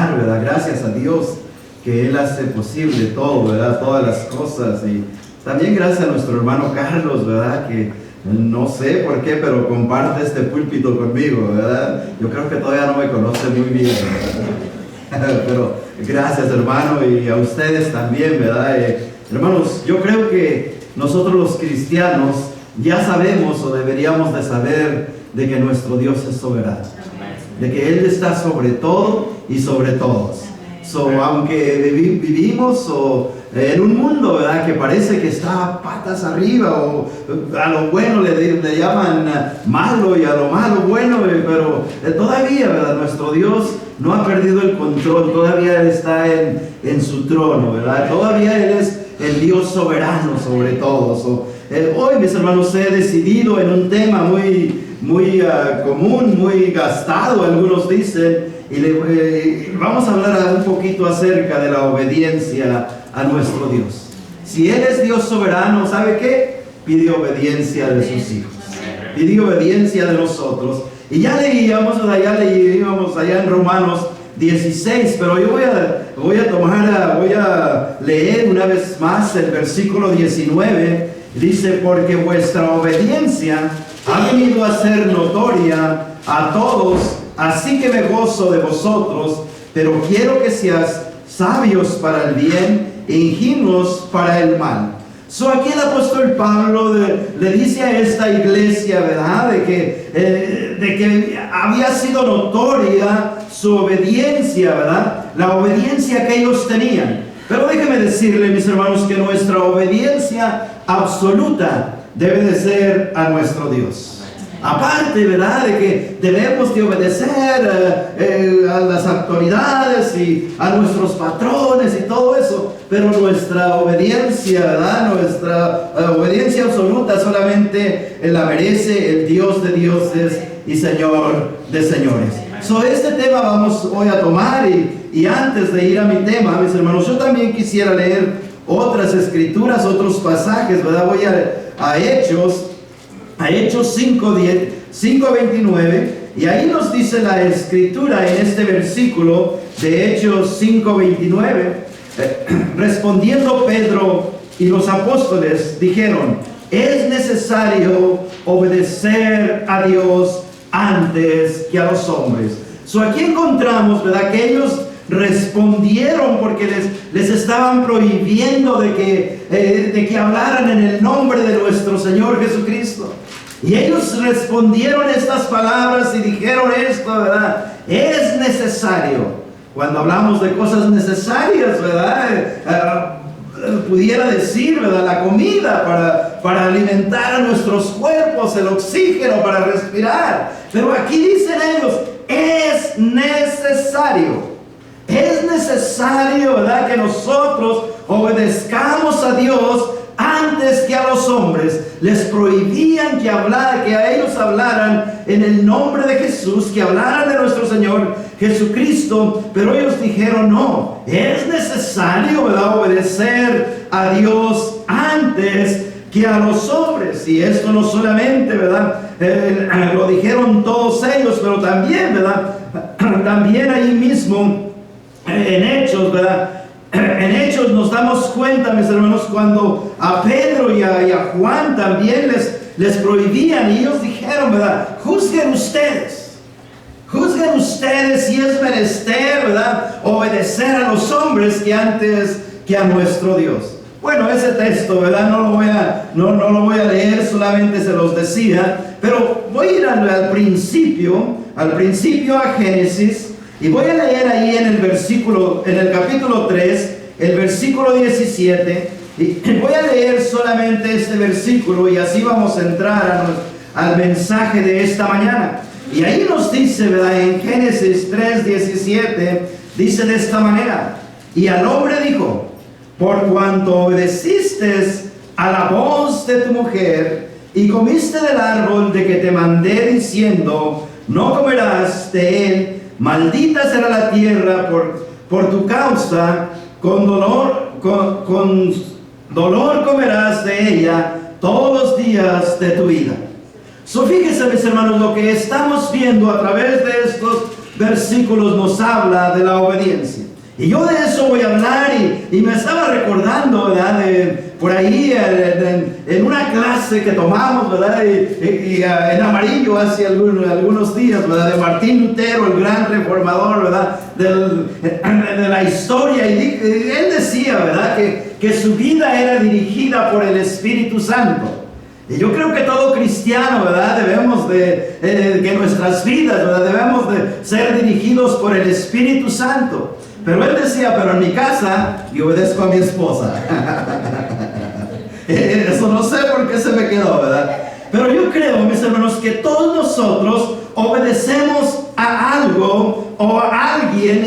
orar, ¿verdad? Gracias a Dios que Él hace posible todo, ¿verdad? Todas las cosas. Y también gracias a nuestro hermano Carlos, ¿verdad? Que no sé por qué, pero comparte este púlpito conmigo, ¿verdad? Yo creo que todavía no me conoce muy bien, ¿verdad? Pero gracias, hermano, y a ustedes también, ¿verdad? Hermanos, yo creo que nosotros los cristianos ya sabemos o deberíamos de saber de que nuestro Dios es soberano, de que Él está sobre todo y sobre todos. Aunque vivimos en un mundo, ¿verdad?, que parece que está patas arriba, o a lo bueno le llaman malo y a lo malo bueno, pero todavía, ¿verdad?, nuestro Dios no ha perdido el control, todavía Él está en su trono, ¿verdad? Todavía Él es el Dios soberano sobre todos. Hoy, mis hermanos, he decidido en un tema muy común, muy gastado, algunos dicen, y vamos a hablar un poquito acerca de la obediencia a nuestro Dios. Si Él es Dios soberano, ¿sabe qué? Pide obediencia de sus hijos, pide obediencia de nosotros. Y ya leíamos allá en Romanos 16, pero yo voy a leer una vez más el versículo 19. Dice: porque vuestra obediencia ha venido a ser notoria a todos, así que me gozo de vosotros, pero quiero que seas sabios para el bien e ingenuos para el mal. Aquí el apóstol Pablo le dice a esta iglesia, ¿verdad?, de que había sido notoria su obediencia, ¿verdad?, la obediencia que ellos tenían. Pero déjeme decirle, mis hermanos, que nuestra obediencia absoluta debe de ser a nuestro Dios. Aparte, ¿verdad?, de que debemos de obedecer a las autoridades y a nuestros patrones y todo eso, pero nuestra obediencia, ¿verdad?, nuestra obediencia absoluta solamente la merece el Dios de dioses y Señor de señores. Este tema vamos hoy a tomar, y antes de ir a mi tema, mis hermanos, yo también quisiera leer otras escrituras, otros pasajes, ¿verdad? Voy a Hechos 5:29, y ahí nos dice la escritura en este versículo de Hechos 5:29, respondiendo Pedro y los apóstoles dijeron: es necesario obedecer a Dios antes que a los hombres. Aquí encontramos, ¿verdad?, que ellos respondieron porque les estaban prohibiendo de que hablaran en el nombre de nuestro Señor Jesucristo. Y ellos respondieron estas palabras y dijeron esto, ¿verdad? Es necesario. Cuando hablamos de cosas necesarias, ¿verdad?, pudiera decir, ¿verdad?, la comida para alimentar a nuestros cuerpos, el oxígeno para respirar. Pero aquí dicen ellos: es necesario. Es necesario, ¿verdad?, que nosotros obedezcamos a Dios antes que a los hombres. Les prohibían que a ellos hablaran en el nombre de Jesús, que hablaran de nuestro Señor Jesucristo, pero ellos dijeron: no, es necesario, ¿verdad?, obedecer a Dios antes que a los hombres. Y esto no solamente, ¿verdad?, lo dijeron todos ellos, pero también, ¿verdad?, también ahí mismo en Hechos, ¿verdad?, en Hechos nos damos cuenta, mis hermanos, cuando a Pedro y a Juan también les prohibían, y ellos dijeron, ¿verdad?, juzguen ustedes si es menester, ¿verdad?, obedecer a los hombres que antes que a nuestro Dios. Bueno, ese texto, ¿verdad?, no lo voy a leer, solamente se los decía, pero voy a ir al principio a Génesis. Y voy a leer ahí en el capítulo 3, el versículo 17, y voy a leer solamente este versículo, y así vamos a entrar al mensaje de esta mañana. Y ahí nos dice, ¿verdad?, en Génesis 3:17, dice de esta manera: y al hombre dijo: por cuanto obedeciste a la voz de tu mujer, y comiste del árbol de que te mandé diciendo: no comerás de él, maldita será la tierra por tu causa, con dolor comerás de ella todos los días de tu vida. Fíjense, mis hermanos, lo que estamos viendo a través versículos nos habla de la obediencia. Y yo de eso voy a hablar y me estaba recordando, ¿verdad? Por ahí en una clase que tomamos, ¿verdad? En amarillo hace algunos días, ¿verdad? De Martín Lutero, el gran reformador, ¿verdad? De la historia. Y él decía, ¿verdad? Que su vida era dirigida por el Espíritu Santo. Y yo creo que todo cristiano, ¿verdad? Debemos que nuestras vidas, ¿verdad? Debemos de ser dirigidos por el Espíritu Santo. Pero él decía, pero en mi casa yo obedezco a mi esposa. Eso no sé por qué se me quedó, ¿verdad? Pero yo creo, mis hermanos, que todos nosotros obedecemos a algo o a alguien,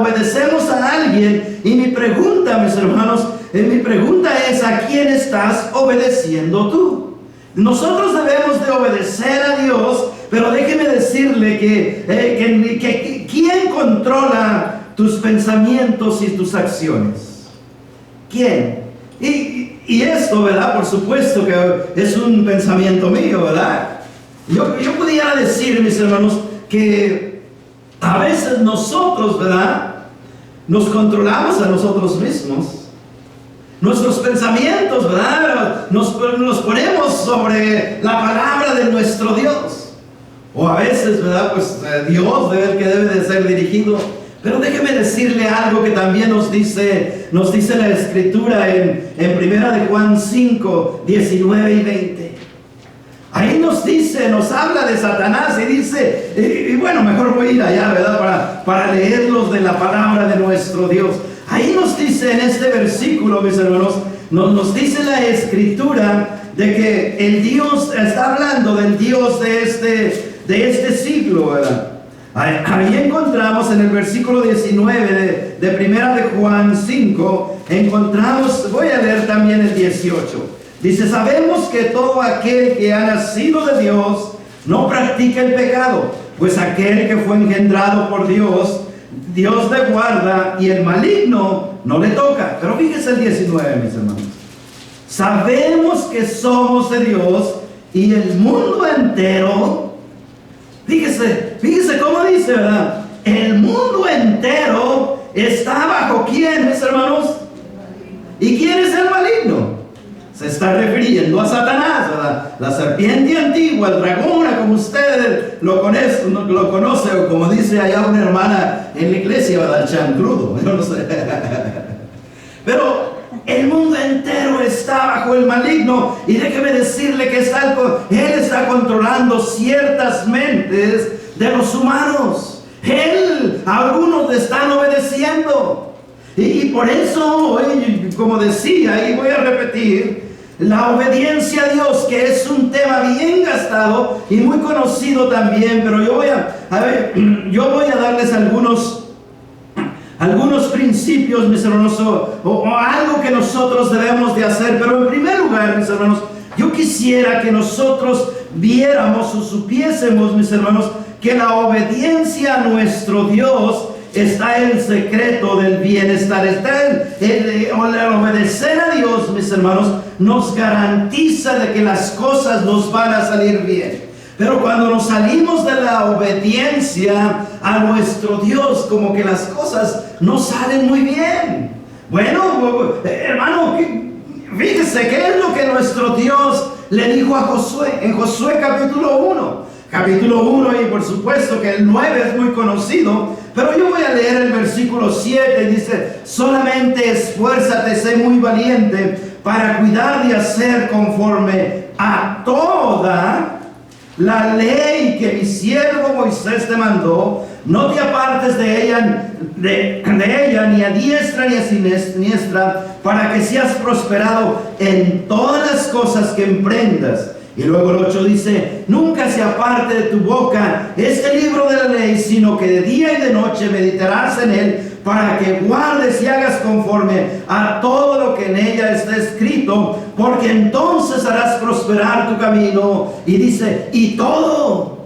obedecemos a alguien. Y mi pregunta, mis hermanos, mi pregunta es, ¿a quién estás obedeciendo tú? Nosotros debemos de obedecer a Dios, pero déjeme decirle que ¿quién controla tus pensamientos y tus acciones? ¿Quién? Y esto, ¿verdad? Por supuesto que es un pensamiento mío, ¿verdad? Yo pudiera decir, mis hermanos, que a veces nosotros, ¿verdad? Nos controlamos a nosotros mismos. Nuestros pensamientos, ¿verdad? Nos ponemos sobre la palabra de nuestro Dios. O a veces, ¿verdad? Pues Dios es el que debe de ser dirigido. Pero déjeme decirle algo que también nos dice la Escritura en 1 Juan 5, 19 y 20. Ahí nos habla de Satanás y dice, y bueno, mejor voy a ir allá, ¿verdad? Para leerlos de la palabra de nuestro Dios. Ahí nos dice en este versículo, mis hermanos, nos dice la Escritura de que el Dios, está hablando del Dios de este siglo, ¿verdad? Ahí encontramos en el versículo 19 de 1 de Juan 5, encontramos, voy a leer también el 18. Dice, sabemos que todo aquel que ha nacido de Dios no practica el pecado, pues aquel que fue engendrado por Dios, Dios le guarda y el maligno no le toca. Pero fíjese el 19, mis hermanos. Sabemos que somos de Dios y el mundo entero, fíjese cómo dice, ¿verdad? El mundo entero está bajo ¿quién, mis hermanos? ¿Y quién es el maligno? Se está refiriendo a Satanás, ¿verdad? La serpiente antigua, el dragón, como usted lo conoce, o como dice allá una hermana en la iglesia, ¿verdad? El chancrudo, yo no sé. Pero el mundo entero está bajo el maligno, y déjeme decirle que él está controlando ciertas mentes de los humanos. Algunos le están obedeciendo. Y por eso, como decía, y voy a repetir, la obediencia a Dios, que es un tema bien gastado y muy conocido también, pero yo voy a darles algunos principios, mis hermanos, o algo que nosotros debemos de hacer. Pero en primer lugar, mis hermanos, yo quisiera que nosotros viéramos o supiésemos, mis hermanos, que la obediencia a nuestro Dios está en el secreto del bienestar. El obedecer a Dios, mis hermanos, nos garantiza de que las cosas nos van a salir bien. Pero cuando nos salimos de la obediencia a nuestro Dios, como que las cosas no salen muy bien. Bueno, hermano, fíjese qué es lo que nuestro Dios le dijo a Josué en Josué capítulo 1. Capítulo 1, y por supuesto que el 9 es muy conocido, pero yo voy a leer el versículo 7 y dice: solamente esfuérzate, sé muy valiente para cuidar de hacer conforme a toda la ley que mi siervo Moisés te mandó. No te apartes de ella ni a diestra ni a siniestra, para que seas prosperado en todas las cosas que emprendas. Y luego el 8 dice: nunca se aparte de tu boca este libro de la ley, sino que de día y de noche meditarás en él, para que guardes y hagas conforme a todo lo que en ella está escrito, porque entonces harás prosperar tu camino. Y dice, y todo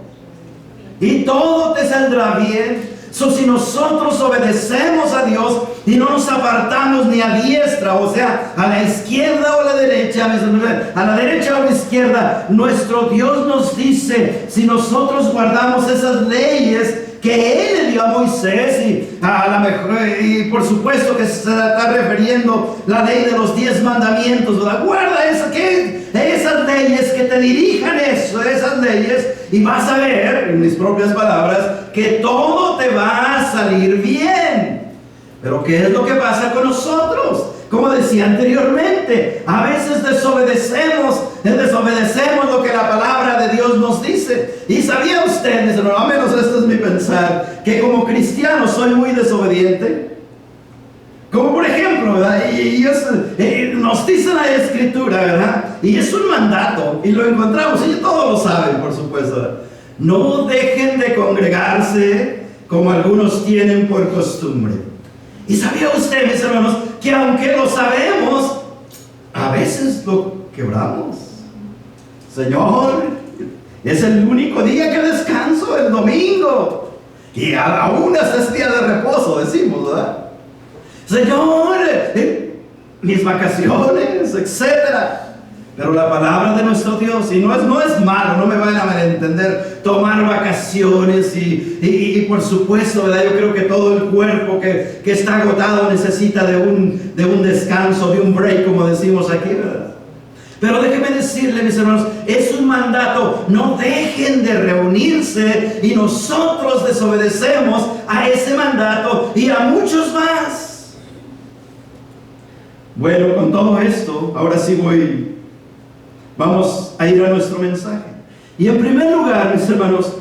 te saldrá bien. Si nosotros obedecemos a Dios y no nos apartamos ni a diestra, o sea, a la izquierda o a la derecha, a la derecha o a la izquierda, nuestro Dios nos dice, si nosotros guardamos esas leyes que Él le dio a Moisés, y a la mejor, y por supuesto que se está refiriendo la ley de los 10 mandamientos, ¿verdad? Guarda esas leyes, que te dirijan esas leyes, y vas a ver, en mis propias palabras, que todo te va a salir bien. Pero ¿qué es lo que pasa con nosotros? Como decía anteriormente, a veces desobedecemos lo que la palabra de Dios nos dice. Y ¿sabía usted, mis hermanos, al menos esto es mi pensar, que como cristiano soy muy desobediente? Como por ejemplo, ¿verdad? Nos dice la Escritura, ¿verdad? Y es un mandato, y lo encontramos, y todos lo saben, por supuesto, ¿verdad? No dejen de congregarse como algunos tienen por costumbre. ¿Y sabía usted, mis hermanos, que aunque lo sabemos, a veces lo quebramos? Señor, es el único día que descanso, el domingo. Y aún hasta es día de reposo, decimos, ¿verdad? Señor, mis vacaciones, etcétera. Pero la palabra de nuestro Dios, y no es malo, no me vayan a malentender, tomar vacaciones y por supuesto, ¿verdad? Yo creo que todo el cuerpo que está agotado necesita de un descanso, de un break, como decimos aquí, ¿verdad? Pero déjenme decirle, mis hermanos, es un mandato, no dejen de reunirse, y nosotros desobedecemos a ese mandato y a muchos más. Bueno, con todo esto, ahora sí vamos a ir a nuestro mensaje. Y en primer lugar, mis hermanos,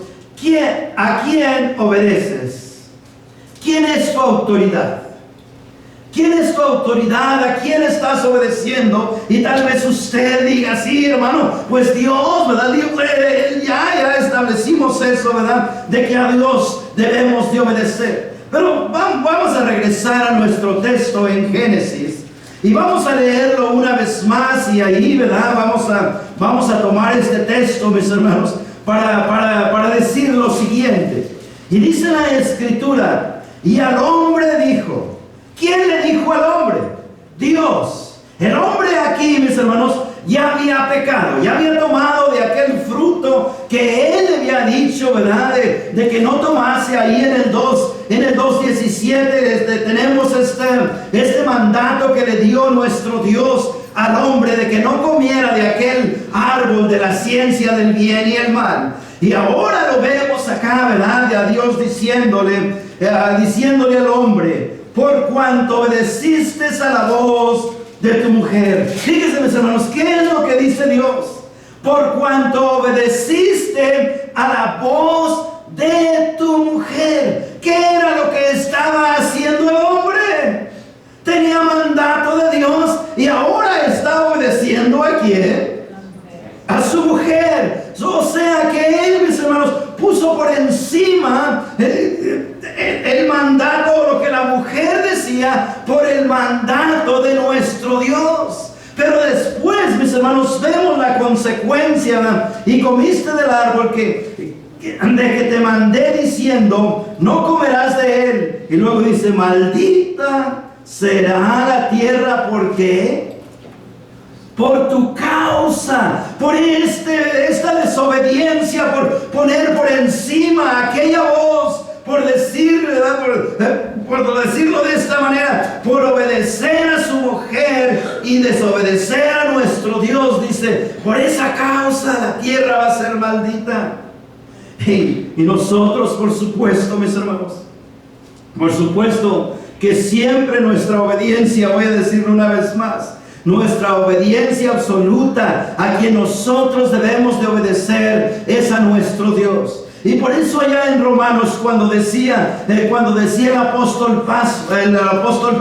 ¿a quién obedeces? ¿Quién es tu autoridad? ¿Quién es tu autoridad? ¿A quién estás obedeciendo? Y tal vez usted diga, sí, hermano, pues Dios, ¿verdad? Dios, ya establecimos eso, ¿verdad? De que a Dios debemos de obedecer. Pero vamos a regresar a nuestro texto en Génesis. Y vamos a leerlo una vez más, y ahí, ¿verdad? Vamos a tomar este texto, mis hermanos, para decir lo siguiente. Y dice la Escritura, y al hombre dijo. ¿Quién le dijo al hombre? Dios. El hombre aquí, mis hermanos, ya había pecado, ya había tomado de aquel fruto que Él le había dicho, ¿verdad? De que no tomase. Ahí en el 2:17 tenemos este mandato que le dio nuestro Dios al hombre, de que no comiera de aquel árbol de la ciencia del bien y el mal. Y ahora lo vemos acá, ¿verdad? De a Dios diciéndole al hombre, por cuanto obedeciste a la voz de tu mujer. Fíjense, mis hermanos, ¿qué es lo que dice Dios? Por cuanto obedeciste a la voz de tu mujer. ¿Qué era lo que estaba haciendo el hombre? Tenía mandato de Dios y ahora está obedeciendo ¿a quién? A su mujer. O sea que él, mis hermanos, puso por encima el mandato, lo que la mujer decía, por el mandato de nuestro Dios. Pero después, mis hermanos, vemos la consecuencia, ¿verdad? Y comiste del árbol de que te mandé diciendo, no comerás de él. Y luego dice, maldita será la tierra. ¿Por qué? Por tu causa, por esta desobediencia, por poner por encima aquella voz, por decir, ¿verdad? Por decirlo de esta manera, por obedecer a su mujer y desobedecer a nuestro Dios. Dice, por esa causa la tierra va a ser maldita. Y nosotros, por supuesto, mis hermanos, por supuesto que siempre nuestra obediencia, voy a decirlo una vez más, nuestra obediencia absoluta a quien nosotros debemos de obedecer es a nuestro Dios. Y por eso allá en Romanos, cuando decía el apóstol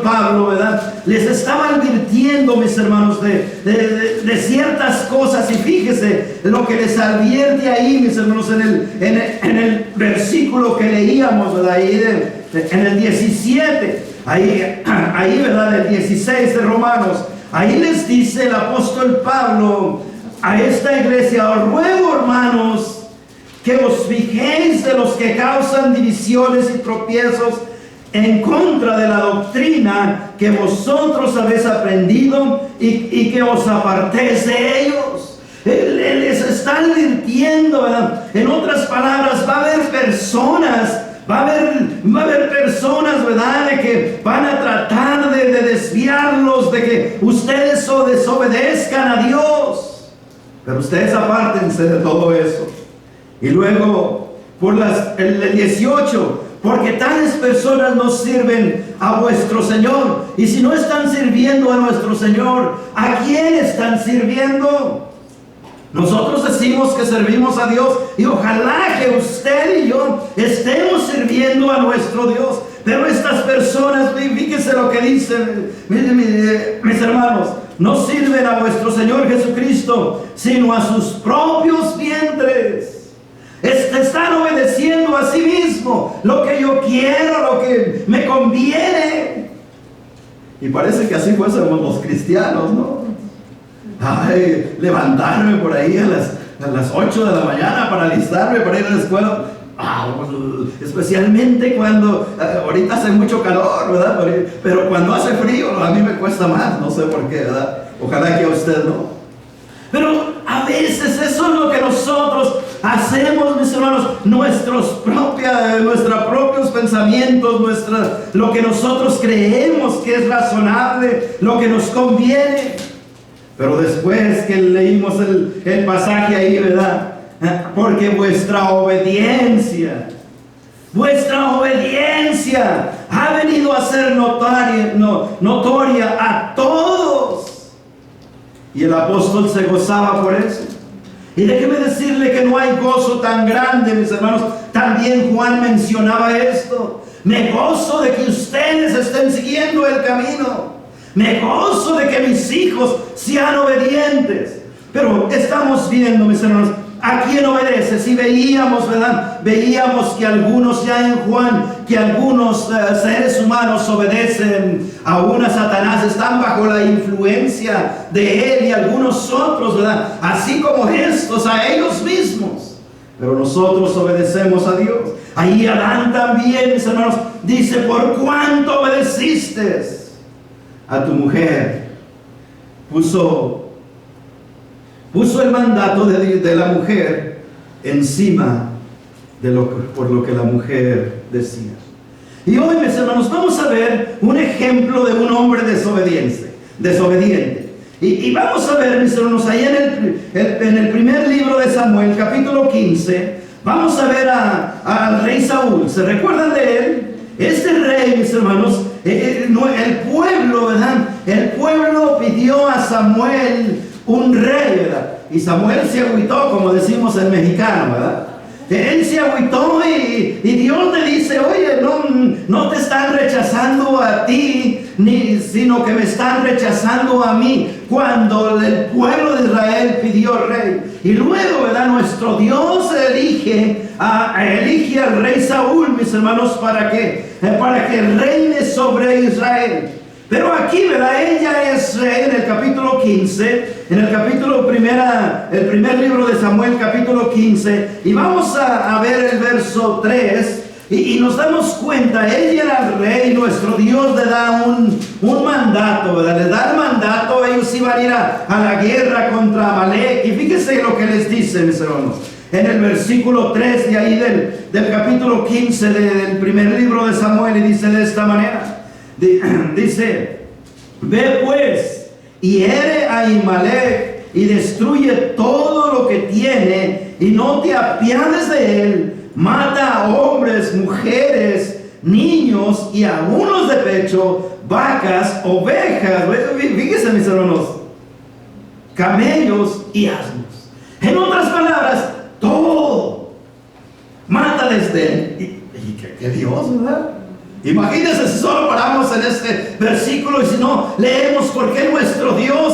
Pablo, ¿verdad? Les estaba advirtiendo, mis hermanos, de ciertas cosas. Y fíjese lo que les advierte ahí, mis hermanos, en el versículo que leíamos, ¿verdad? Ahí en el 17, ahí, ¿verdad? El 16 de Romanos. Ahí les dice el apóstol Pablo a esta iglesia, os ruego, hermanos, que os fijéis de los que causan divisiones y tropiezos en contra de la doctrina que vosotros habéis aprendido y que os apartéis de ellos. Él les está advirtiendo, ¿verdad? En otras palabras, va a haber personas Va a haber personas, ¿verdad?, de que van a tratar de desviarlos, de que ustedes desobedezcan a Dios. Pero ustedes apártense de todo eso. Y luego, el 18, porque tales personas no sirven a vuestro Señor. Y si no están sirviendo a nuestro Señor, ¿a quién están sirviendo? Nosotros decimos que servimos a Dios, y ojalá que usted y yo estemos sirviendo a nuestro Dios. Pero estas personas, fíjense lo que dicen, mis hermanos, no sirven a vuestro Señor Jesucristo, sino a sus propios vientres. Están obedeciendo a sí mismo, lo que yo quiero, lo que me conviene. Y parece que así fuésemos los cristianos, ¿no? Ay, levantarme por ahí a las 8 de la mañana para alistarme para ir a la escuela. Especialmente cuando ahorita hace mucho calor, ¿verdad? Pero cuando hace frío a mí me cuesta más, no sé por qué, ¿verdad? Ojalá que a usted no. Pero a veces eso es lo que nosotros hacemos, mis hermanos, nuestros propios pensamientos, lo que nosotros creemos que es razonable, lo que nos conviene. Pero después que leímos el pasaje ahí, ¿verdad? Porque vuestra obediencia ha venido a ser notoria a todos. Y el apóstol se gozaba por eso. Y déjeme decirle que no hay gozo tan grande, mis hermanos. También Juan mencionaba esto. Me gozo de que ustedes estén siguiendo el camino. Me gozo de que mis hijos sean obedientes. Pero estamos viendo, mis hermanos, ¿a quién obedece? Si veíamos, ¿verdad? Veíamos que algunos, ya en Juan, que algunos seres humanos obedecen aún a Satanás, están bajo la influencia de él, y algunos otros, ¿verdad?, así como estos, a ellos mismos. Pero nosotros obedecemos a Dios. Ahí Adán también, mis hermanos, dice: por cuánto obedeciste a tu mujer. Puso el mandato de la mujer encima por lo que la mujer decía. Y hoy, mis hermanos, vamos a ver un ejemplo de un hombre desobediente. Y vamos a ver, mis hermanos, ahí en el primer libro de Samuel, capítulo 15, vamos a ver al rey Saúl. ¿Se recuerdan de él? Este rey, mis hermanos, el pueblo, ¿verdad? El pueblo pidió a Samuel un rey, ¿verdad? Y Samuel se agüitó, como decimos en mexicano, ¿verdad? Él se agüitó y Dios le dice: oye, no te están rechazando a ti, sino que me están rechazando a mí, cuando el pueblo de Israel pidió rey. Y luego, ¿verdad?, nuestro Dios elige al rey Saúl, mis hermanos, para que reine sobre Israel. Pero aquí, ¿verdad?, ella es rey en el capítulo 15, en el primer libro de Samuel, capítulo 15, y vamos a ver el verso 3, y nos damos cuenta, ella era el rey, nuestro Dios le da un mandato, ¿verdad? Le da el mandato, ellos iban a ir a la guerra contra Amalek, y fíjense lo que les dice, mis hermanos, en el versículo 3 de ahí del capítulo 15 del primer libro de Samuel, y dice de esta manera. Dice: ve pues y hiere a Amalek y destruye todo lo que tiene, y no te apiades de él. Mata a hombres, mujeres, niños y a unos de pecho, vacas, ovejas, fíjense, mis hermanos, camellos y asnos. En otras palabras, todo. Mata desde él. Y que Dios, ¿verdad? Imagínense si solo paramos en este versículo y si no leemos por qué nuestro Dios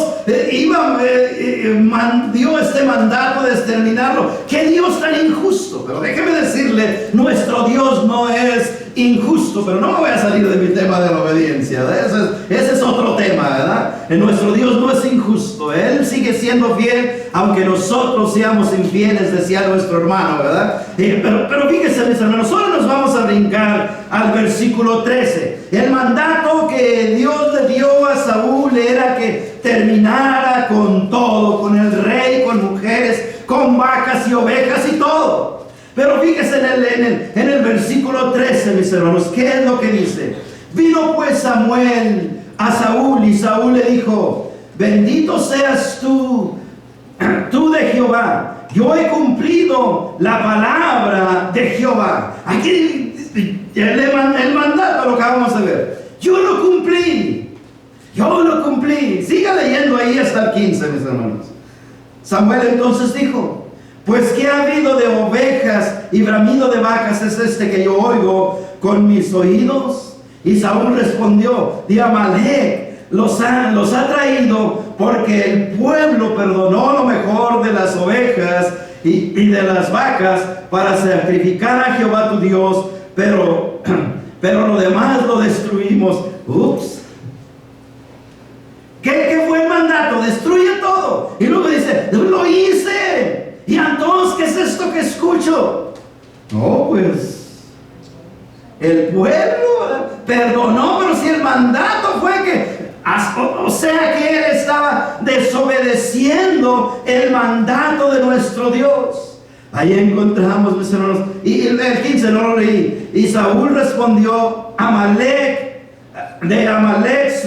dio este mandato de exterminarlo. ¡Qué Dios tan injusto! Pero déjeme decirle, nuestro Dios no es injusto, pero no me voy a salir de mi tema de la obediencia, ¿verdad? Ese es otro tema, ¿verdad? Nuestro Dios no es injusto, Él sigue siendo fiel, aunque nosotros seamos infieles, decía nuestro hermano, ¿verdad? Pero fíjense, mis hermanos, solo nos vamos a brincar al versículo 13. El mandato que Dios le dio a Saúl era que terminara con todo, con el rey, con mujeres, con vacas y ovejas y todo. Pero fíjese en el versículo 13, mis hermanos, ¿qué es lo que dice? Vino pues Samuel a Saúl, y Saúl le dijo: bendito seas tú de Jehová, yo he cumplido la palabra de Jehová. Aquí el mandato, lo que vamos a ver, yo lo cumplí. Siga leyendo ahí hasta el 15, mis hermanos. Samuel entonces dijo: pues ¿qué ha habido de ovejas y bramido de vacas es este que yo oigo con mis oídos? Y Saúl respondió: de Amalec los ha traído, porque el pueblo perdonó lo mejor de las ovejas y de las vacas para sacrificar a Jehová tu Dios, pero lo demás lo destruimos. Ups. ¿Qué fue el mandato? Destruye todo. Y luego dice: lo hice. Y entonces, ¿qué es esto que escucho? No, pues el pueblo perdonó, pero si el mandato fue que, o sea que él estaba desobedeciendo el mandato de nuestro Dios. Ahí encontramos, mis hermanos, y el 15 no lo leí. Y Saúl respondió: de Amalec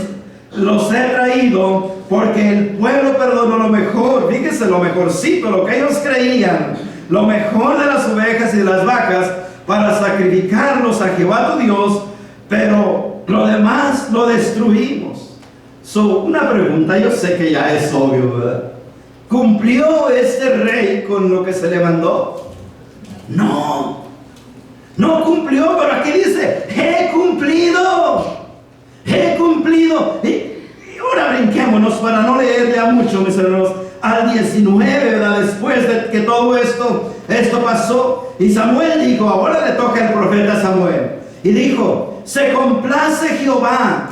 los he traído, porque el pueblo perdonó lo mejor. Fíjese, lo mejorcito, lo que ellos creían, lo mejor de las ovejas y de las vacas, para sacrificarlos a Jehová tu Dios, pero lo demás lo destruimos. Una pregunta, yo sé que ya es obvio, ¿verdad? ¿Cumplió este rey con lo que se le mandó? No cumplió, pero aquí dice: he cumplido. Y ahora brinquémonos para no leer ya mucho, mis hermanos, al 19, ¿verdad? Después de que todo esto pasó, y Samuel dijo, ahora le toca al profeta Samuel, y dijo: se complace Jehová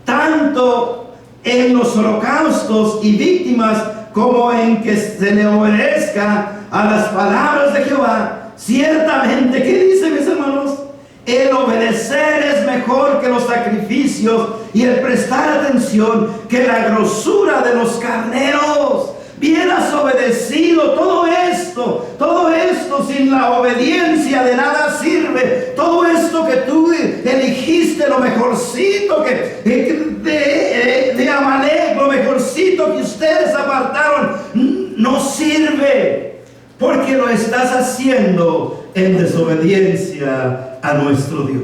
tanto en los holocaustos y víctimas como en que se le obedezca a las palabras de Jehová. Ciertamente, ¿qué dice, mis hermanos? El obedecer es mejor que los sacrificios, y el prestar atención que la grosura de los carneros. Bien has obedecido. Todo esto sin la obediencia de nada sirve. Todo esto que tú elegiste, lo mejorcito de Amalec, lo mejorcito que ustedes apartaron, no sirve, porque lo estás haciendo en desobediencia a nuestro Dios.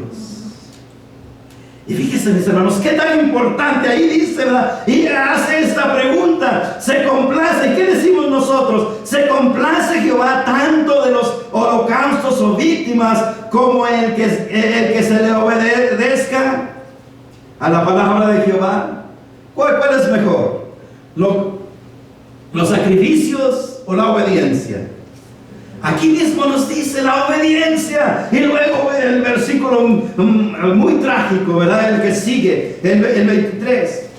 Y fíjense, mis hermanos, qué tan importante. Ahí dice, ¿verdad? Y hace esta pregunta: se complace. ¿Qué decimos nosotros? Se complace Jehová tanto de los holocaustos o víctimas como el que se le obedezca a la palabra de Jehová. ¿Cuál es mejor? ¿Los sacrificios o la obediencia? Aquí mismo nos dice la obediencia. Y luego el versículo muy trágico, ¿verdad? El que sigue, el 23.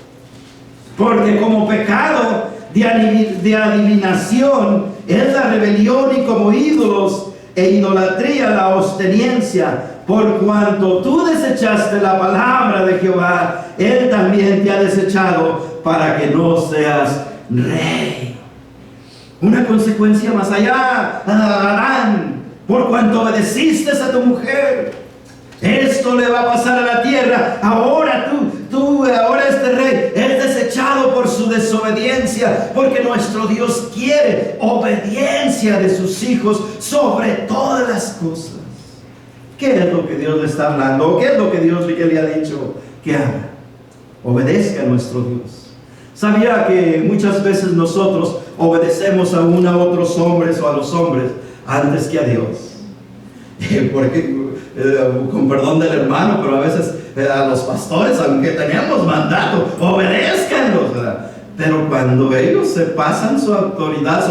Porque como pecado de adivinación es la rebelión, y como ídolos e idolatría la obstinancia. Por cuanto tú desechaste la palabra de Jehová, Él también te ha desechado para que no seas rey. Una consecuencia más allá, Adán, por cuanto obedeciste a tu mujer, esto le va a pasar a la tierra. Ahora ahora este rey es desechado por su desobediencia, porque nuestro Dios quiere obediencia de sus hijos sobre todas las cosas. ¿Qué es lo que Dios le está hablando? ¿Qué es lo que Dios le ha dicho que haga? Obedezca a nuestro Dios. ¿Sabía que muchas veces nosotros obedecemos a otros hombres o a los hombres antes que a Dios? Porque, con perdón del hermano, pero a veces a los pastores, aunque tenemos mandato, obedézcanlos, ¿verdad? Pero cuando ellos sobrepasan su autoridad,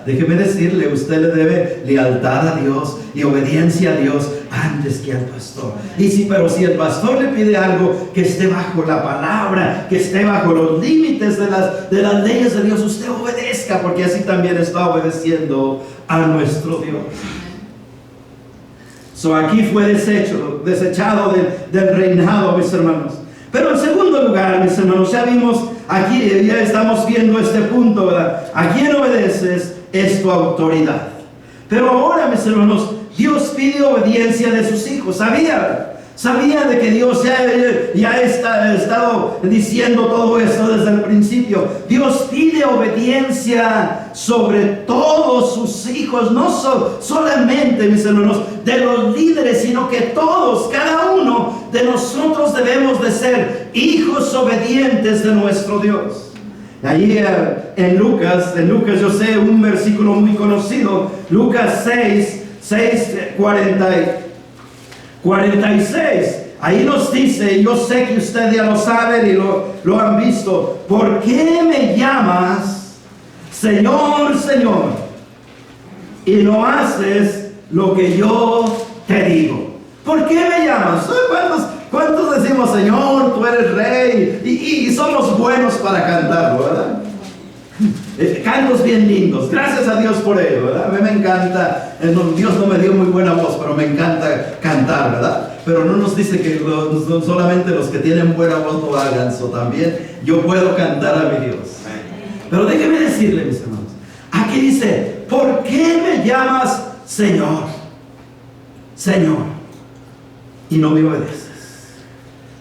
déjeme decirle, usted le debe lealtad a Dios y obediencia a Dios antes que al pastor. Pero si el pastor le pide algo que esté bajo la palabra, que esté bajo los límites de las leyes de Dios, usted obedezca, porque así también está obedeciendo a nuestro Dios. Aquí fue desechado del reinado, mis hermanos. Pero en segundo lugar, mis hermanos, ya vimos aquí, ya estamos viendo este punto, ¿verdad? ¿A quién obedeces? Es tu autoridad. Pero ahora, mis hermanos, Dios pide obediencia de sus hijos. Sabía de que Dios ya ha estado diciendo todo eso desde el principio. Dios pide obediencia sobre todos sus hijos, no solamente, mis hermanos, de los líderes, sino que todos, cada uno de nosotros debemos de ser hijos obedientes de nuestro Dios. Allí en Lucas yo sé un versículo muy conocido, Lucas 46. Ahí nos dice, yo sé que ustedes ya lo saben y lo han visto. ¿Por qué me llamas Señor, Señor, y no haces lo que yo te digo? ¿Por qué me llamas? ¿Cuántos decimos, Señor, tú eres rey? Y somos buenos para cantarlo, ¿verdad? Cantos bien lindos, gracias a Dios por ello, ¿verdad? A mí me encanta, Dios no me dio muy buena voz, pero me encanta cantar, ¿verdad? Pero no nos dice que solamente los que tienen buena voz lo hagan, so también yo puedo cantar a mi Dios. Pero déjeme decirle, mis hermanos, aquí dice, ¿por qué me llamas Señor? Señor, y no me obedeces.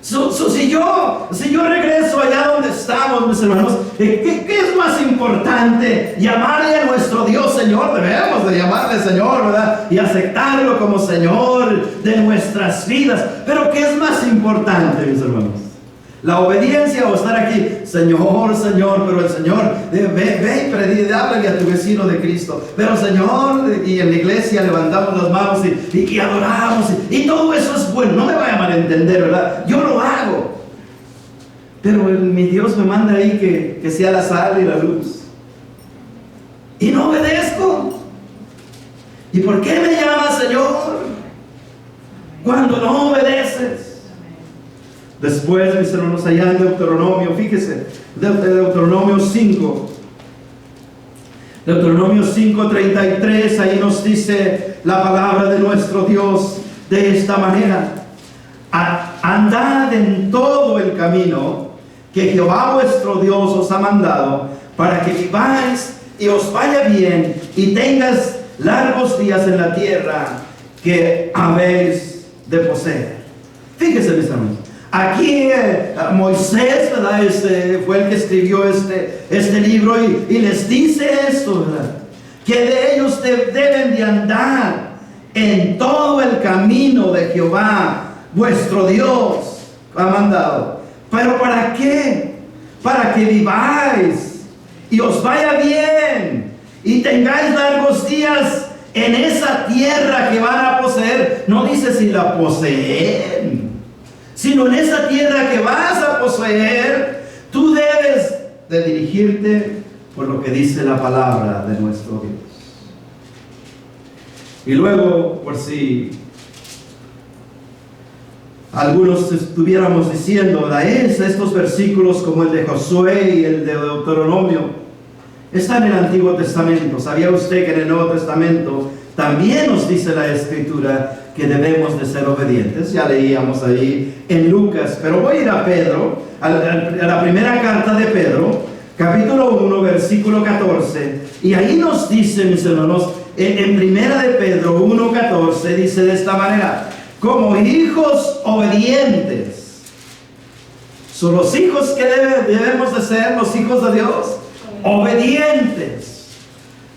Si yo regreso allá donde estamos, mis hermanos, ¿qué es más importante? Llamarle a nuestro Dios Señor. Debemos de llamarle Señor, ¿verdad? Y aceptarlo como Señor de nuestras vidas. Pero ¿qué es más importante, mis hermanos? La obediencia o estar aquí, Señor, Señor, pero el Señor, ve y predica, háblale a tu vecino de Cristo. Pero Señor, y en la iglesia levantamos las manos y adoramos, y todo eso es bueno, no me vaya a malentender, ¿verdad? Yo lo hago. Pero mi Dios me manda ahí que sea la sal y la luz. Y no obedezco. ¿Y por qué me llamas Señor cuando no obedeces? Después, mis hermanos, allá en Deuteronomio, fíjese, Deuteronomio 5, Deuteronomio 5:33, ahí nos dice la palabra de nuestro Dios de esta manera: andad en todo el camino que Jehová vuestro Dios os ha mandado, para que viváis y os vaya bien y tengas largos días en la tierra que habéis de poseer. Fíjese, mis hermanos. Aquí Moisés, ¿verdad? Fue el que escribió este libro y les dice esto, ¿verdad? Que de ellos deben de andar en todo el camino de Jehová, vuestro Dios, ha mandado. ¿Pero para qué? Para que viváis y os vaya bien y tengáis largos días en esa tierra que van a poseer. No dice si la poseen, sino en esa tierra que vas a poseer. Tú debes de dirigirte por lo que dice la palabra de nuestro Dios. Y luego, por si algunos estuviéramos diciendo, estos versículos como el de Josué y el de Deuteronomio están en el Antiguo Testamento. ¿Sabía usted que en el Nuevo Testamento también nos dice la Escritura que debemos de ser obedientes? Ya leíamos ahí en Lucas, pero voy a ir a Pedro, a la primera carta de Pedro, capítulo 1, versículo 14, y ahí nos dice, mis hermanos, en primera de Pedro 1:14, dice de esta manera: como hijos obedientes. Son los hijos que debemos de ser, los hijos de Dios, obedientes.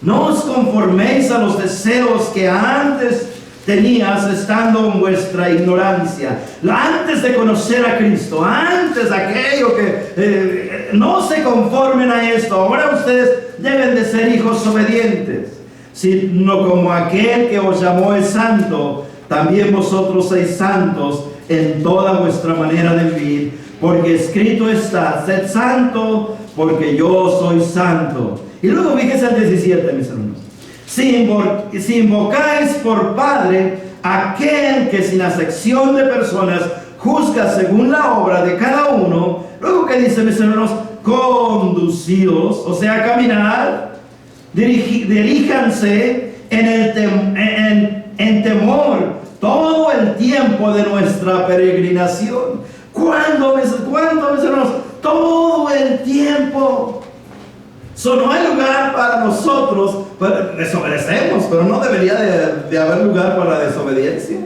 No os conforméis a los deseos que antes tenías estando en vuestra ignorancia. Antes de conocer a Cristo, antes de aquello que no se conformen a esto. Ahora ustedes deben de ser hijos obedientes, sino como aquel que os llamó es santo, también vosotros sois santos en toda vuestra manera de vivir, porque escrito está: sed santo, porque yo soy santo. Y luego fíjense el 17, mis hermanos: si invocáis por Padre aquel que sin acepción de personas juzga según la obra de cada uno. Luego, ¿qué dice, mis hermanos? Conducidos, o sea, caminar, diríjanse en temor todo el tiempo de nuestra peregrinación. ¿Cuándo, mis hermanos? Todo el tiempo. No hay lugar para nosotros, desobedecemos, pero no debería de haber lugar para la desobediencia.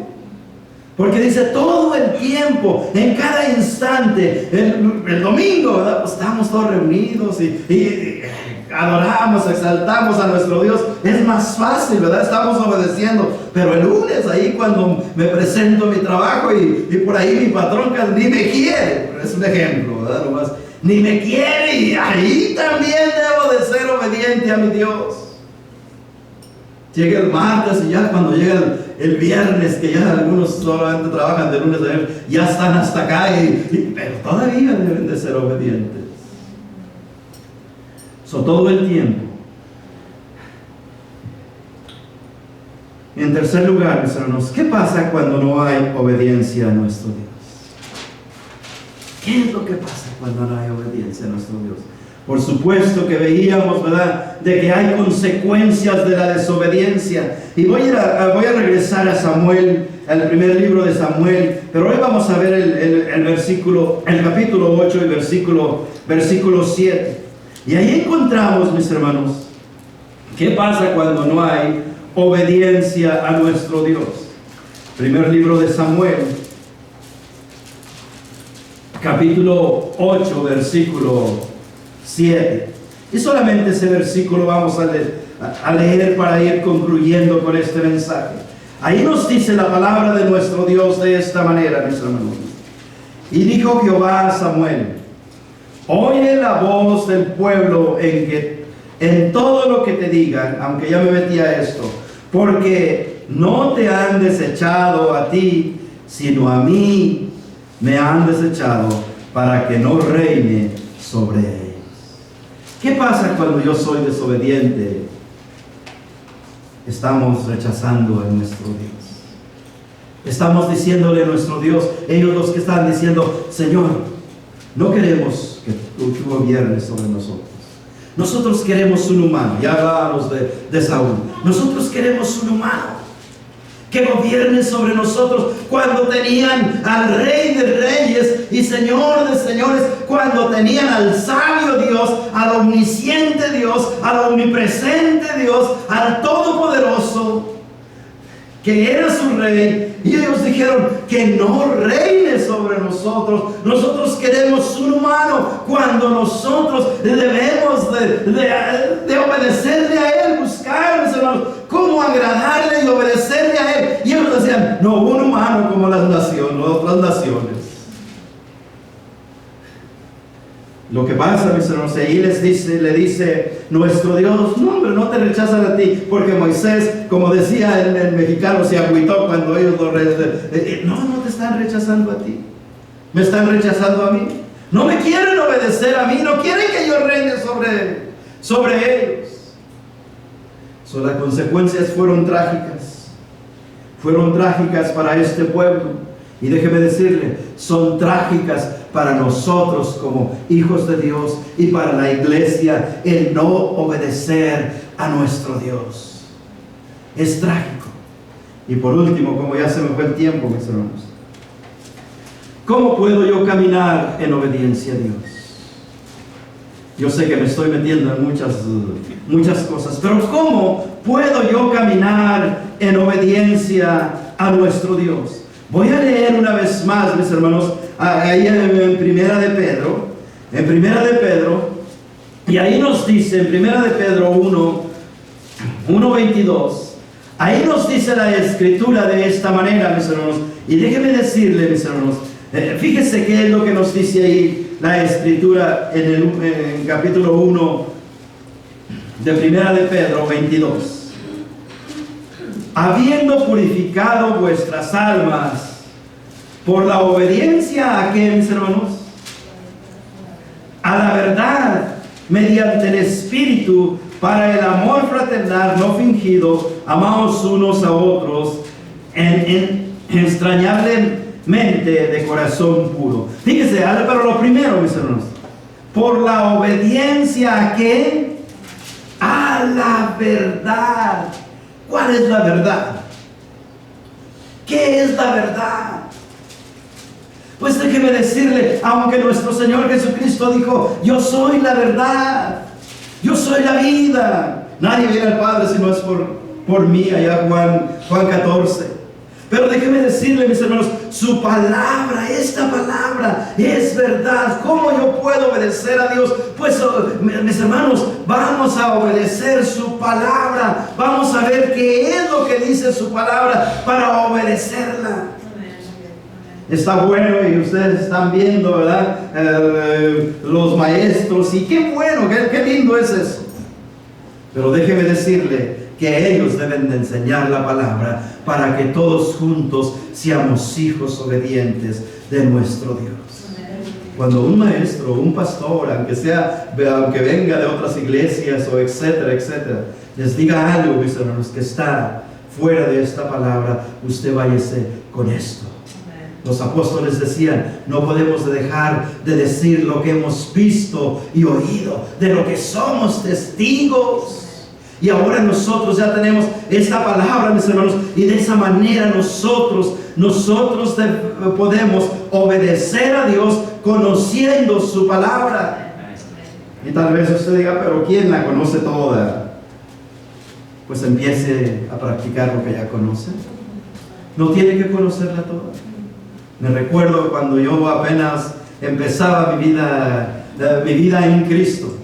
Porque dice todo el tiempo, en cada instante, el domingo, ¿verdad? Pues estamos todos reunidos y adoramos, exaltamos a nuestro Dios. Es más fácil, ¿verdad? Estamos obedeciendo. Pero el lunes, ahí cuando me presento a mi trabajo y por ahí mi patrón ni me quiere, es un ejemplo, ¿verdad? Nomás, ni me quiere, y ahí también debo de ser obediente a mi Dios. Llega el martes y ya cuando llega el viernes, que ya algunos solamente trabajan de lunes a viernes, ya están hasta acá, pero todavía deben de ser obedientes. Todo el tiempo. En tercer lugar, mis hermanos, ¿qué pasa cuando no hay obediencia a nuestro Dios? ¿Qué es lo que pasa cuando no hay obediencia a nuestro Dios? Por supuesto que veíamos, ¿verdad?, de que hay consecuencias de la desobediencia. Y voy a regresar a Samuel, al primer libro de Samuel, pero hoy vamos a ver el capítulo 8 y versículo 7. Y ahí encontramos, mis hermanos, ¿qué pasa cuando no hay obediencia a nuestro Dios? Primer libro de Samuel, capítulo 8, versículo 7. Y solamente ese versículo vamos a leer para ir concluyendo con este mensaje. Ahí nos dice la palabra de nuestro Dios de esta manera, mis hermanos. Y dijo Jehová a Samuel: oye la voz del pueblo en todo lo que te digan, aunque ya me metí a esto, porque no te han desechado a ti, sino a mí me han desechado, para que no reine sobre ellos. ¿Qué pasa cuando yo soy desobediente? Estamos rechazando a nuestro Dios. Estamos diciéndole a nuestro Dios, ellos los que están diciendo: Señor, no queremos que tú gobiernes sobre nosotros. Nosotros queremos un humano. Ya hablábamos de Saúl. Nosotros queremos un humano que gobierne sobre nosotros. Cuando tenían al Rey de Reyes y Señor de Señores, cuando tenían al sabio Dios, al omnisciente Dios, al omnipresente Dios, al Todopoderoso, que era su rey, y ellos dijeron que no reine sobre nosotros. Nosotros queremos un humano, cuando nosotros debemos de obedecerle a él, buscar, mis hermanos, cómo agradarle y obedecerle a él. Y ellos decían: no, un humano como las otras naciones. Lo que pasa, mis hermanos, ahí le dice nuestro Dios: no, hombre, no te rechazan a ti, porque Moisés, como decía el mexicano, se agüitó cuando ellos no te están rechazando a ti, me están rechazando a mí, no me quieren obedecer a mí, no quieren que yo reine sobre ellos. Las consecuencias fueron trágicas para este pueblo. Y déjeme decirle, son trágicas para nosotros como hijos de Dios y para la iglesia el no obedecer a nuestro Dios. Es trágico. Y por último, como ya se me fue el tiempo, mis hermanos, ¿cómo puedo yo caminar en obediencia a Dios? Yo sé que me estoy metiendo en muchas cosas, pero ¿cómo puedo yo caminar en obediencia a nuestro Dios? Voy a leer una vez más, mis hermanos, ahí en Primera de Pedro, y ahí nos dice, en Primera de Pedro 1:22, ahí nos dice la Escritura de esta manera, mis hermanos, y déjenme decirle, mis hermanos, fíjese qué es lo que nos dice ahí la Escritura en el capítulo 1 de Primera de Pedro 22. Habiendo purificado vuestras almas por la obediencia a ¿qué, mis hermanos? A la verdad, mediante el Espíritu, para el amor fraternal no fingido, amaos unos a otros entrañablemente de corazón puro. Fíjese, pero lo primero, mis hermanos, por la obediencia a ¿qué? A la verdad. ¿Cuál es la verdad? ¿Qué es la verdad? Pues déjeme decirle, aunque nuestro Señor Jesucristo dijo: yo soy la verdad, Yo soy la vida. Nadie viene al Padre si no es por mí. Allá Juan 14. Pero déjeme decirle, mis hermanos, su palabra, esta palabra es verdad. ¿Cómo yo puedo obedecer a Dios? Pues, mis hermanos, vamos a obedecer su palabra. Vamos a ver qué es lo que dice su palabra para obedecerla. Está bueno y ustedes están viendo, ¿verdad? Los maestros, y qué bueno, qué lindo es eso. Pero déjeme decirle que ellos deben de enseñar la palabra para que todos juntos seamos hijos obedientes de nuestro Dios. Cuando un maestro, un pastor, aunque venga de otras iglesias o etcétera, etcétera, les diga algo, mis hermanos, que está fuera de esta palabra, usted váyase con esto. Los apóstoles decían, no podemos dejar de decir lo que hemos visto y oído, de lo que somos testigos. Y ahora nosotros ya tenemos esta palabra, mis hermanos, y de esa manera nosotros podemos obedecer a Dios conociendo su palabra. Y tal vez usted diga, pero ¿quién la conoce toda? Pues empiece a practicar lo que ya conoce. No tiene que conocerla toda. Me recuerdo cuando yo apenas empezaba mi vida en Cristo.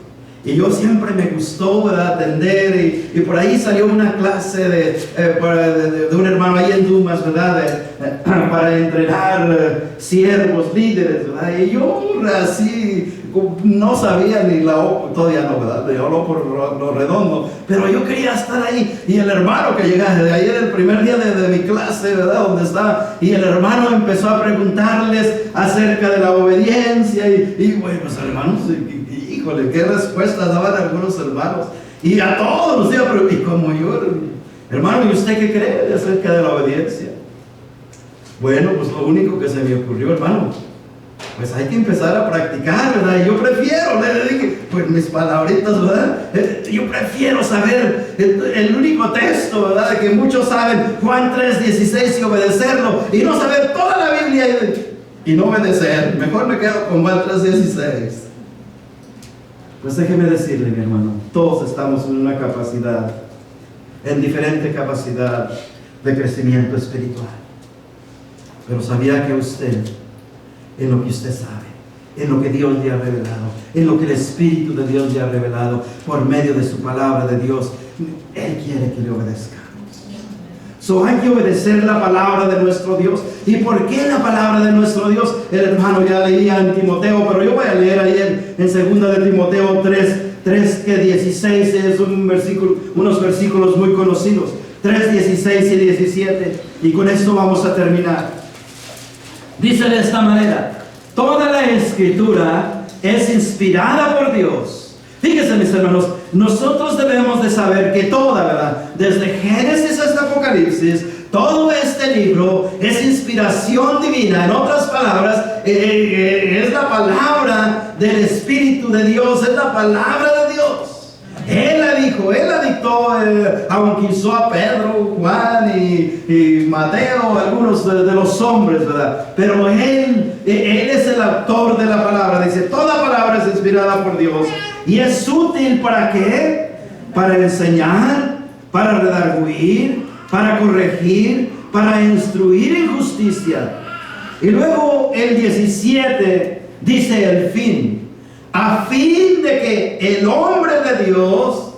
Y yo siempre me gustó, ¿verdad?, atender, y por ahí salió una clase de un hermano ahí en Dumas, ¿verdad?, para entrenar siervos, líderes, ¿verdad? Y yo así no sabía ni la O, todavía no, ¿verdad?, de O por lo redondo, pero yo quería estar ahí. Y el hermano que llegaba de ahí, era el primer día de mi clase, ¿verdad?, donde estaba, y el hermano empezó a preguntarles acerca de la obediencia, y bueno, pues hermanos, híjole, qué respuestas daban algunos hermanos. Y a todos nos iba a preguntar, y como yo, hermano, ¿y usted qué cree acerca de la obediencia? Bueno, pues lo único que se me ocurrió, hermano, pues hay que empezar a practicar, ¿verdad? Y yo prefiero, le dije, pues mis palabritas, ¿verdad? Yo prefiero saber el único texto, ¿verdad?, de que muchos saben, Juan 3:16, y obedecerlo, y no saber toda la Biblia y no obedecer. Mejor me quedo con Juan 3:16. Pues déjeme decirle, mi hermano, todos estamos en una capacidad, en diferente capacidad de crecimiento espiritual. Pero sabía que usted, en lo que usted sabe, en lo que Dios le ha revelado, en lo que el Espíritu de Dios le ha revelado por medio de su palabra de Dios, Él quiere que le obedezcamos. Hay que obedecer la palabra de nuestro Dios. ¿Y por qué la palabra de nuestro Dios? El hermano ya leía en Timoteo, pero yo voy a leer ahí en 2 de Timoteo 3 que 16 es unos versículos muy conocidos. 3, 16 y 17. Y con esto vamos a terminar. Dice de esta manera: toda la escritura es inspirada por Dios. Fíjense, mis hermanos, nosotros debemos de saber que toda, ¿verdad?, desde Génesis hasta Apocalipsis, todo este libro es inspiración divina. En otras palabras, es la palabra del Espíritu de Dios, es la palabra de Dios. Él la dijo, Él la dictó, aunque usó a Pedro, Juan y Mateo, algunos de los hombres, ¿verdad? Pero Él es el autor de la palabra. Dice, toda palabra es inspirada por Dios y es útil ¿para qué? Para enseñar, para redarguir, para corregir, para instruir en justicia. Y luego el 17 dice el fin, a fin de que el hombre de Dios,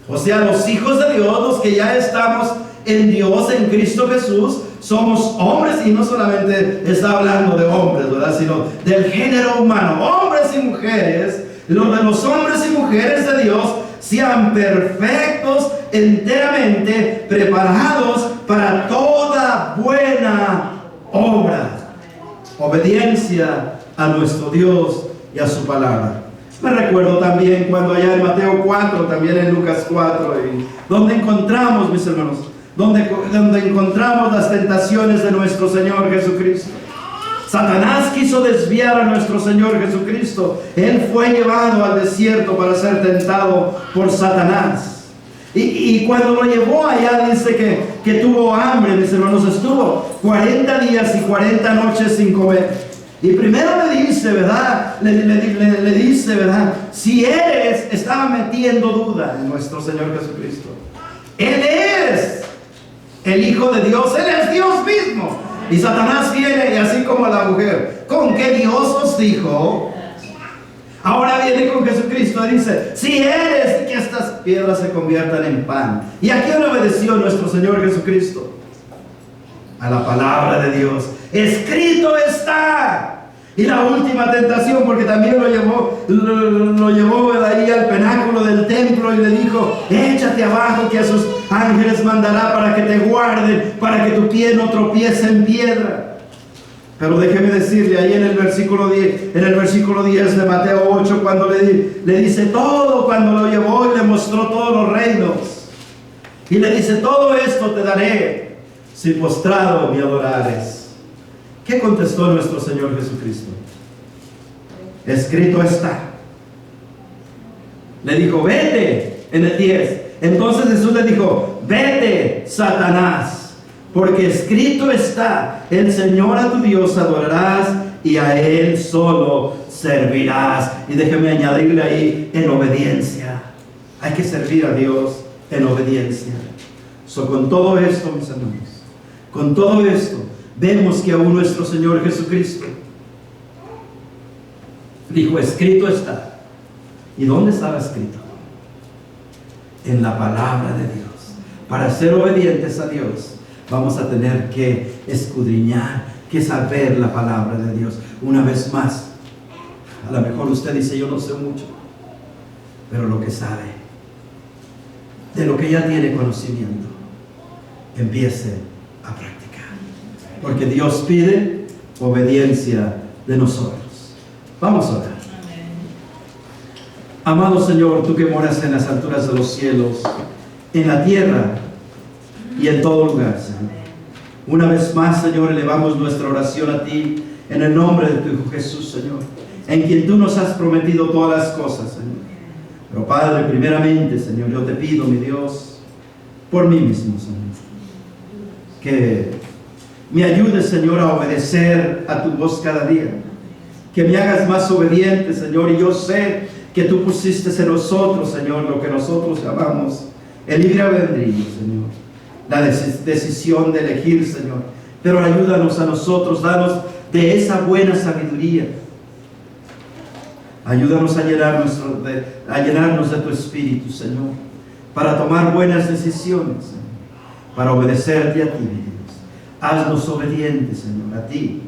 o sea, los hijos de Dios, los que ya estamos en Dios, en Cristo Jesús, somos hombres, y no solamente está hablando de hombres, ¿verdad?, sino del género humano, hombres y mujeres, los hombres y mujeres de Dios sean perfectos, enteramente preparados para toda buena obra. Obediencia a nuestro Dios y a su palabra. Me recuerdo también cuando allá en Mateo 4, también en Lucas 4, donde encontramos, mis hermanos, donde encontramos las tentaciones de nuestro Señor Jesucristo. Satanás quiso desviar a nuestro Señor Jesucristo. Él fue llevado al desierto para ser tentado por Satanás. Y cuando lo llevó allá, dice que tuvo hambre, mis hermanos. Estuvo 40 días y 40 noches sin comer. Y primero le dice, ¿verdad? Le dice, ¿verdad? Si eres, estaba metiendo duda en nuestro Señor Jesucristo. Él es el Hijo de Dios, Él es Dios mismo. Y Satanás viene, y así como la mujer, ¿con qué Dios os dijo? Ahora viene con Jesucristo y dice, si eres, que estas piedras se conviertan en pan. ¿Y a quién obedeció nuestro Señor Jesucristo? A la palabra de Dios. Escrito está. Y la última tentación, porque también lo llevó de ahí al penáculo del templo y le dijo, échate abajo, que a sus ángeles mandará para que te guarden, para que tu pie no tropiece en piedra. Pero déjeme decirle ahí en el versículo 10, de Mateo 8, cuando le dice todo, cuando lo llevó y le mostró todos los reinos. Y le dice, todo esto te daré si postrado me adorares. ¿Qué contestó nuestro Señor Jesucristo? Escrito está. Le dijo, vete, en el 10. Entonces Jesús le dijo, vete, Satanás, porque escrito está, el Señor a tu Dios adorarás y a Él solo servirás. Y déjeme añadirle ahí, en obediencia. Hay que servir a Dios en obediencia. Con todo esto, mis hermanos, con todo esto, vemos que aún nuestro Señor Jesucristo dijo, escrito está. ¿Y dónde estaba escrito? En la palabra de Dios. Para ser obedientes a Dios, vamos a tener que escudriñar, que saber la palabra de Dios. Una vez más, a lo mejor usted dice, yo no sé mucho, pero lo que sabe, de lo que ya tiene conocimiento, empiece a practicar. Porque Dios pide obediencia de nosotros. Vamos a orar. Amado Señor, tú que moras en las alturas de los cielos, en la tierra y en todo lugar, Señor. Una vez más, Señor, elevamos nuestra oración a ti en el nombre de tu Hijo Jesús, Señor, en quien tú nos has prometido todas las cosas, Señor. Pero Padre, primeramente, Señor, yo te pido, mi Dios, por mí mismo, Señor, que me ayudes, Señor, a obedecer a tu voz cada día. Que me hagas más obediente, Señor. Y yo sé que tú pusiste en nosotros, Señor, lo que nosotros llamamos el libre albedrío, Señor. La decisión de elegir, Señor. Pero ayúdanos a nosotros, danos de esa buena sabiduría. Ayúdanos a llenarnos de tu Espíritu, Señor. Para tomar buenas decisiones, Señor. Para obedecerte a ti, Dios. Haznos obedientes, Señor, a ti.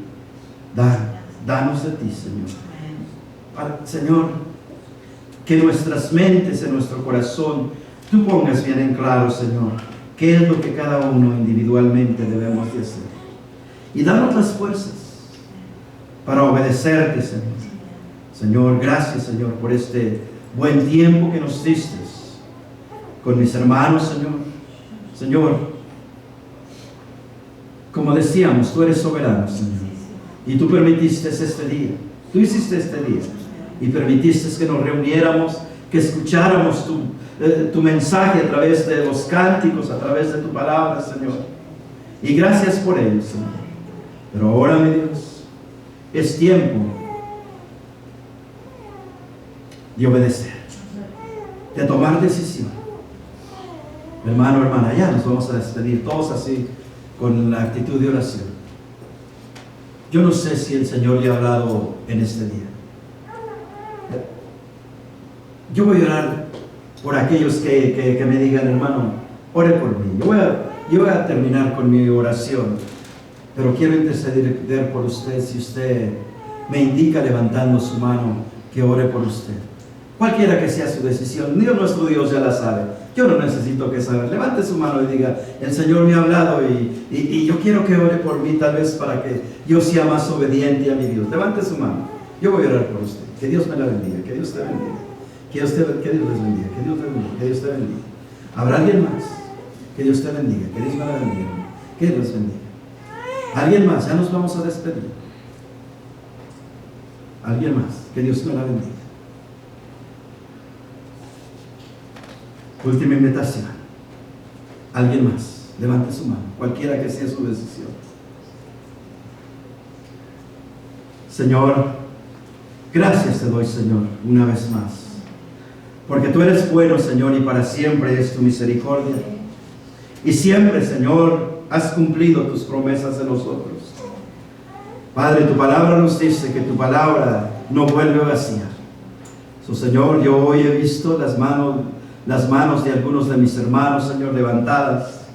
Danos de ti, Señor. Señor, que nuestras mentes, en nuestro corazón, tú pongas bien en claro, Señor, qué es lo que cada uno individualmente debemos de hacer. Y danos las fuerzas para obedecerte, Señor. Señor, gracias, Señor, por este buen tiempo que nos diste con mis hermanos, Señor. Señor, como decíamos, tú eres soberano, Señor. Y tú permitiste este día. Tú hiciste este día. Y permitiste que nos reuniéramos, que escucháramos tu mensaje a través de los cánticos, a través de tu palabra, Señor. Y gracias por ello, Señor. Pero ahora, mi Dios, es tiempo de obedecer, de tomar decisión. Hermano, hermana, ya nos vamos a despedir todos así, con la actitud de oración. Yo no sé si el Señor le ha hablado en este día. Yo voy a orar por aquellos que me digan, hermano, ore por mí. Yo voy a terminar con mi oración, pero quiero interceder por usted. Si usted me indica levantando su mano que ore por usted, cualquiera que sea su decisión, Dios, nuestro Dios ya la sabe. Yo no necesito que saber. Levante su mano y diga, el Señor me ha hablado y yo quiero que ore por mí, tal vez para que yo sea más obediente a mi Dios. Levante su mano. Yo voy a orar por usted. Que Dios me la bendiga. Que Dios te bendiga. Que Dios les bendiga. Que Dios te bendiga. Que Dios te bendiga. ¿Habrá alguien más? Que Dios te bendiga. Que Dios me la bendiga. Que Dios bendiga. ¿Alguien más? Ya nos vamos a despedir. ¿Alguien más? Que Dios me la bendiga. Última invitación. ¿Alguien más? Levante su mano, cualquiera que sea su decisión. Señor, gracias te doy, Señor, una vez más. Porque tú eres bueno, Señor, y para siempre es tu misericordia. Y siempre, Señor, has cumplido tus promesas en nosotros. Padre, tu palabra nos dice que tu palabra no vuelve vacía. Señor, yo hoy he visto las manos de algunos de mis hermanos, Señor, levantadas.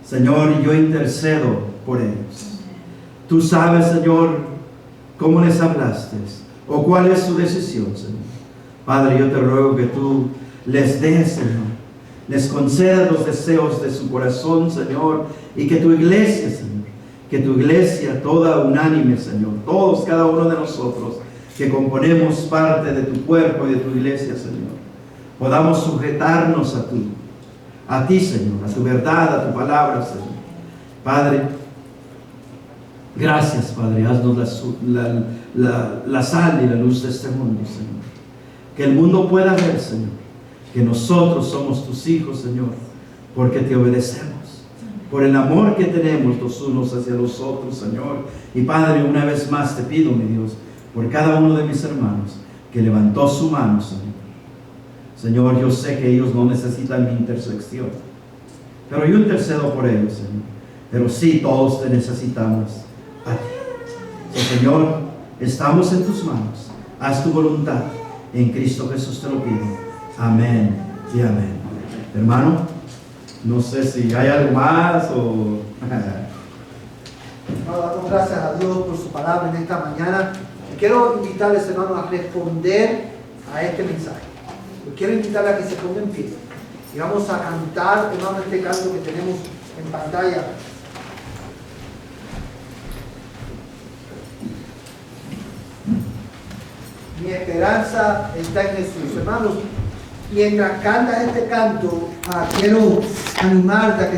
Señor, y yo intercedo por ellos. Tú sabes, Señor, cómo les hablaste o cuál es su decisión, Señor. Padre, yo te ruego que tú les des, Señor, les concedas los deseos de su corazón, Señor, y que tu iglesia, Señor, que tu iglesia toda unánime, Señor, todos, cada uno de nosotros que componemos parte de tu cuerpo y de tu iglesia, Señor, podamos sujetarnos a ti, Señor, a tu verdad, a tu palabra, Señor. Padre, gracias, Padre, haznos la sal y la luz de este mundo, Señor. Que el mundo pueda ver, Señor, que nosotros somos tus hijos, Señor, porque te obedecemos, por el amor que tenemos los unos hacia los otros, Señor. Y Padre, una vez más te pido, mi Dios, por cada uno de mis hermanos que levantó su mano, Señor. Señor, yo sé que ellos no necesitan mi intersección, pero yo intercedo por ellos, Señor. Pero sí, todos te necesitamos a ti. Señor, estamos en tus manos. Haz tu voluntad. En Cristo Jesús te lo pido. Amén y amén. Hermano, no sé si hay algo más o... Damos gracias a Dios por su palabra en esta mañana. Y quiero invitarles, hermanos, a responder a este mensaje. Quiero invitarles a que se pongan en pie. Y vamos a cantar, hermanos, este canto que tenemos en pantalla. Mi esperanza está en Jesús. Hermanos, mientras cantas este canto, quiero animarte a que